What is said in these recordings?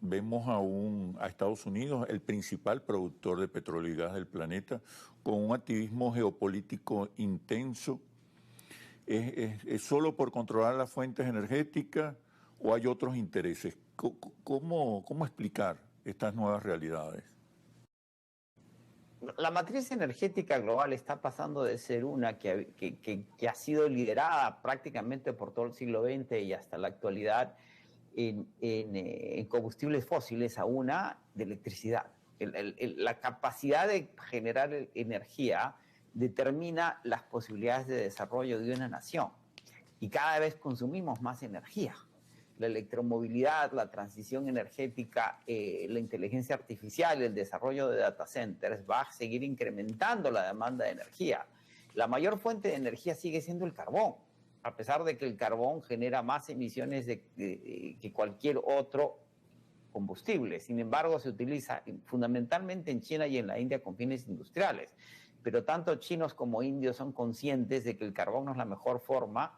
vemos a Estados Unidos, el principal productor de petróleo y gas del planeta, con un activismo geopolítico intenso. ¿Es solo por controlar las fuentes energéticas o hay otros intereses? ¿Cómo explicar estas nuevas realidades? La matriz energética global está pasando de ser una que ha sido liderada prácticamente por todo el siglo XX y hasta la actualidad en combustibles fósiles a una de electricidad. La capacidad de generar energía determina las posibilidades de desarrollo de una nación y cada vez consumimos más energía. La electromovilidad, la transición energética, la inteligencia artificial, el desarrollo de data centers va a seguir incrementando la demanda de energía. La mayor fuente de energía sigue siendo el carbón, a pesar de que el carbón genera más emisiones que cualquier otro combustible. Sin embargo, se utiliza fundamentalmente en China y en la India con fines industriales. Pero tanto chinos como indios son conscientes de que el carbón no es la mejor forma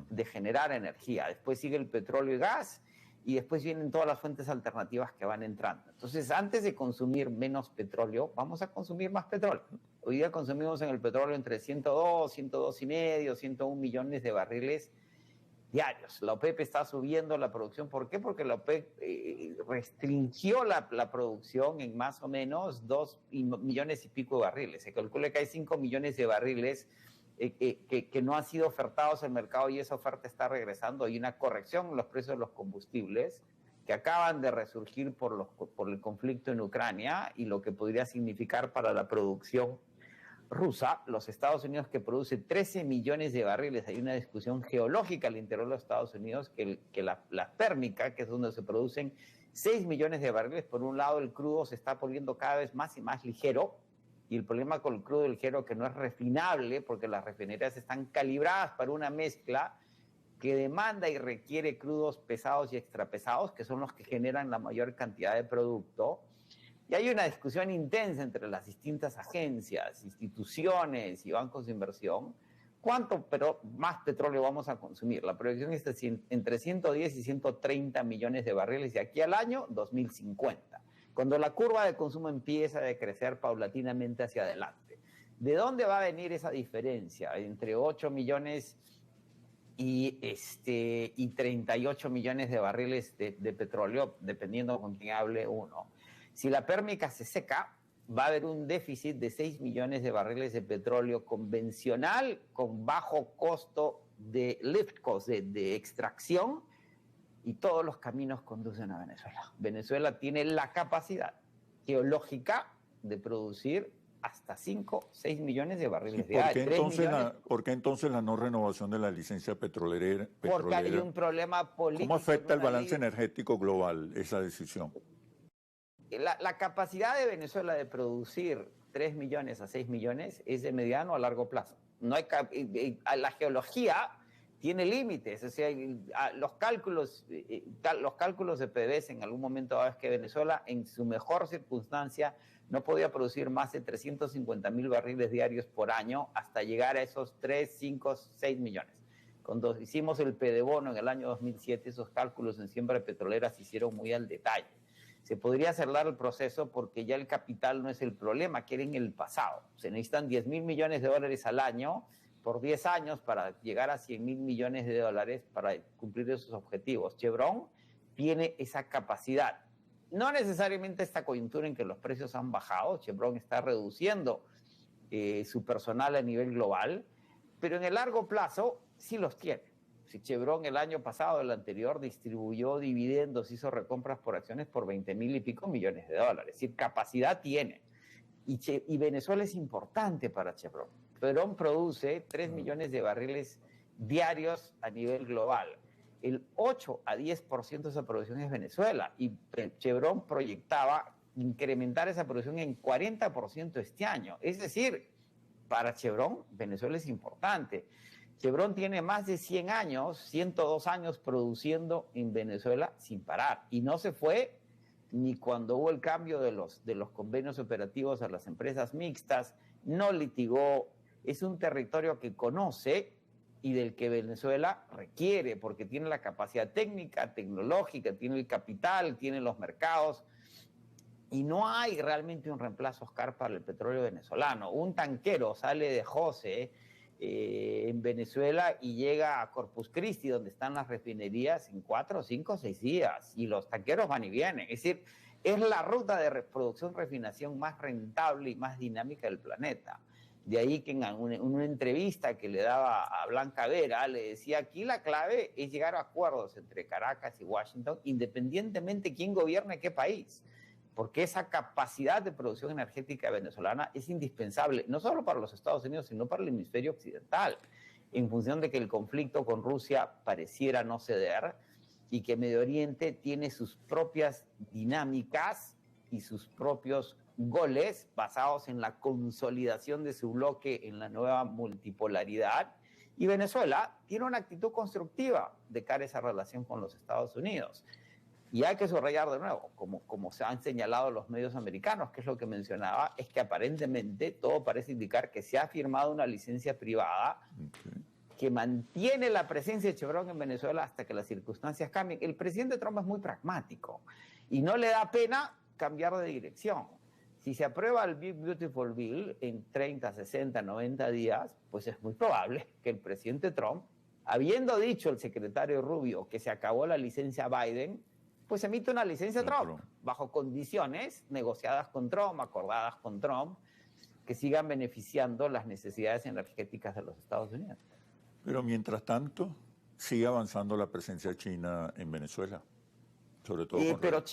de generar energía. Después sigue el petróleo y gas y después vienen todas las fuentes alternativas que van entrando. Entonces, antes de consumir menos petróleo, vamos a consumir más petróleo. Hoy día consumimos en el petróleo entre 102, 102 y medio, 101 millones de barriles diarios. La OPEP está subiendo la producción. ¿Por qué? Porque la OPEP restringió la producción en más o menos 2 millones y pico de barriles. Se calcula que hay 5 millones de barriles que no han sido ofertados en el mercado y esa oferta está regresando. Hay una corrección en los precios de los combustibles que acaban de resurgir por el conflicto en Ucrania y lo que podría significar para la producción rusa. Los Estados Unidos, que produce 13 millones de barriles, hay una discusión geológica al interior de los Estados Unidos que la térmica, que es donde se producen 6 millones de barriles, por un lado el crudo se está poniendo cada vez más y más ligero, y el problema con el crudo ligero que no es refinable porque las refinerías están calibradas para una mezcla que demanda y requiere crudos pesados y extrapesados, que son los que generan la mayor cantidad de producto. Y hay una discusión intensa entre las distintas agencias, instituciones y bancos de inversión. ¿Cuánto más petróleo vamos a consumir? La proyección está entre 110 y 130 millones de barriles de aquí al año 2050, cuando la curva de consumo empieza a decrecer paulatinamente hacia adelante. ¿De dónde va a venir esa diferencia entre 8 millones y 38 millones de barriles de petróleo, dependiendo con quién hable uno? Si la pérmica se seca, va a haber un déficit de 6 millones de barriles de petróleo convencional con bajo costo de lift cost, de extracción, y todos los caminos conducen a Venezuela. Venezuela tiene la capacidad geológica de producir hasta 5, 6 millones de barriles diarios. ¿Por qué entonces la no renovación de la licencia petrolera? Porque hay un problema político. ¿Cómo afecta el balance energético global esa decisión? La capacidad de Venezuela de producir 3 millones a 6 millones es de mediano a largo plazo. No hay, la geología tiene límites, o sea, los cálculos de PDVSA en algún momento es que Venezuela en su mejor circunstancia no podía producir más de 350,000 barriles diarios por año hasta llegar a esos 3, 5, 6 millones. Cuando hicimos el PDBono en el año 2007, esos cálculos en siembra petrolera se hicieron muy al detalle. Se podría acelerar el proceso porque ya el capital no es el problema, que era en el pasado. Se necesitan 10,000 millones de dólares al año por 10 años para llegar a 100,000 millones de dólares para cumplir esos objetivos. Chevron tiene esa capacidad. No necesariamente esta coyuntura en que los precios han bajado, Chevron está reduciendo su personal a nivel global, pero en el largo plazo sí los tiene. Si Chevron el año pasado, el anterior, distribuyó dividendos, hizo recompras por acciones por 20,000 y pico millones de dólares. Es decir, capacidad tiene. Y Venezuela es importante para Chevron. Chevron produce 3 millones de barriles diarios a nivel global. El 8 a 10% de esa producción es Venezuela. Y Chevron proyectaba incrementar esa producción en 40% este año. Es decir, para Chevron, Venezuela es importante. Chevron tiene más de 100 años, 102 años produciendo en Venezuela sin parar. Y no se fue ni cuando hubo el cambio de los convenios operativos a las empresas mixtas, no litigó. Es un territorio que conoce y del que Venezuela requiere, porque tiene la capacidad técnica, tecnológica, tiene el capital, tiene los mercados, y no hay realmente un reemplazo, Oscar, para el petróleo venezolano. Un tanquero sale de José en Venezuela y llega a Corpus Christi, donde están las refinerías, en 4, 5, 6 días, y los tanqueros van y vienen. Es decir, es la ruta de producción, refinación más rentable y más dinámica del planeta. De ahí que en una entrevista que le daba a Blanca Vera, le decía, aquí la clave es llegar a acuerdos entre Caracas y Washington, independientemente de quién gobierne qué país, porque esa capacidad de producción energética venezolana es indispensable, no solo para los Estados Unidos, sino para el hemisferio occidental, en función de que el conflicto con Rusia pareciera no ceder y que Medio Oriente tiene sus propias dinámicas y sus propios goles basados en la consolidación de su bloque en la nueva multipolaridad, y Venezuela tiene una actitud constructiva de cara a esa relación con los Estados Unidos. Y hay que subrayar de nuevo, como se han señalado los medios americanos, que es lo que mencionaba, es que aparentemente todo parece indicar que se ha firmado una licencia privada que mantiene la presencia de Chevron en Venezuela hasta que las circunstancias cambien. El presidente Trump es muy pragmático y no le da pena cambiar de dirección. Si se aprueba el Big Beautiful Bill en 30, 60, 90 días, pues es muy probable que el presidente Trump, habiendo dicho el secretario Rubio que se acabó la licencia Biden, pues emite una licencia Trump, bajo condiciones negociadas con Trump, acordadas con Trump, que sigan beneficiando las necesidades energéticas de los Estados Unidos. Pero mientras tanto, sigue avanzando la presencia china en Venezuela, sobre todo pero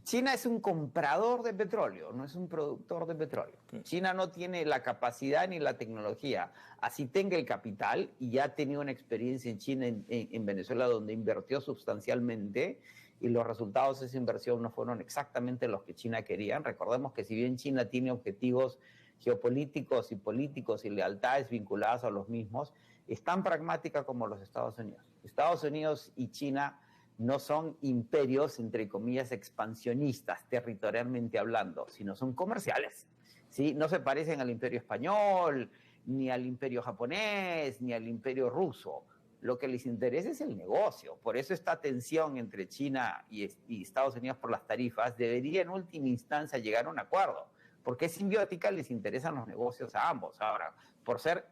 China es un comprador de petróleo, no es un productor de petróleo. Okay. China no tiene la capacidad ni la tecnología, así tenga el capital, y ya ha tenido una experiencia en China, en Venezuela, donde invirtió sustancialmente, y los resultados de esa inversión no fueron exactamente los que China quería. Recordemos que si bien China tiene objetivos geopolíticos y políticos y lealtades vinculadas a los mismos, es tan pragmática como los Estados Unidos. Estados Unidos y China no son imperios, entre comillas, expansionistas, territorialmente hablando, sino son comerciales, ¿sí? No se parecen al imperio español, ni al imperio japonés, ni al imperio ruso. Lo que les interesa es el negocio. Por eso esta tensión entre China y Estados Unidos por las tarifas debería en última instancia llegar a un acuerdo, porque es simbiótica, les interesan los negocios a ambos. Ahora, por ser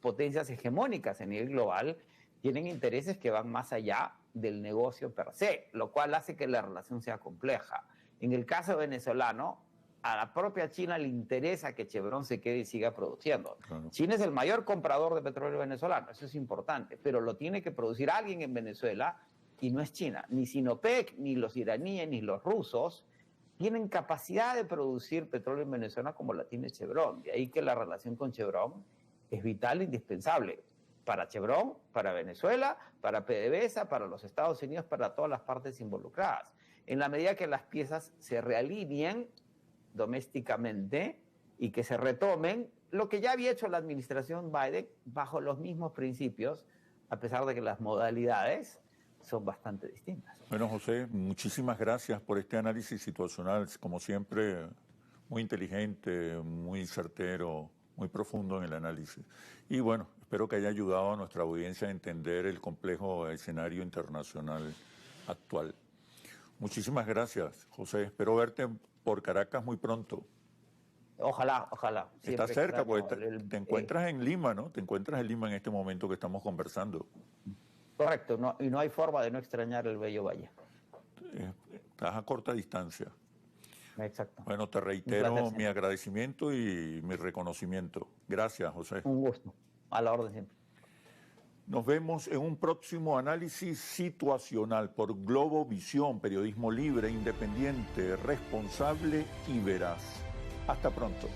potencias hegemónicas a nivel global, tienen intereses que van más allá del negocio per se, lo cual hace que la relación sea compleja. En el caso venezolano, a la propia China le interesa que Chevron se quede y siga produciendo. Claro. China es el mayor comprador de petróleo venezolano, eso es importante, pero lo tiene que producir alguien en Venezuela, y no es China. Ni Sinopec, ni los iraníes, ni los rusos tienen capacidad de producir petróleo en Venezuela como la tiene Chevron. De ahí que la relación con Chevron es vital e indispensable para Chevron, para Venezuela, para PDVSA, para los Estados Unidos, para todas las partes involucradas. En la medida que las piezas se realineen domésticamente y que se retomen lo que ya había hecho la administración Biden bajo los mismos principios, a pesar de que las modalidades son bastante distintas. Bueno, José, muchísimas gracias por este análisis situacional, como siempre, muy inteligente, muy certero, muy profundo en el análisis. Y bueno, espero que haya ayudado a nuestra audiencia a entender el complejo escenario internacional actual. Muchísimas gracias, José. Espero verte por Caracas muy pronto. Ojalá, ojalá. Estás cerca, porque te encuentras en Lima, ¿no? Te encuentras en Lima en este momento que estamos conversando. Correcto, y no hay forma de no extrañar el bello valle. Estás a corta distancia. Exacto. Bueno, te reitero mi agradecimiento y mi reconocimiento. Gracias, José. Un gusto. A la orden siempre. Nos vemos en un próximo análisis situacional por Globovisión, periodismo libre, independiente, responsable y veraz. Hasta pronto.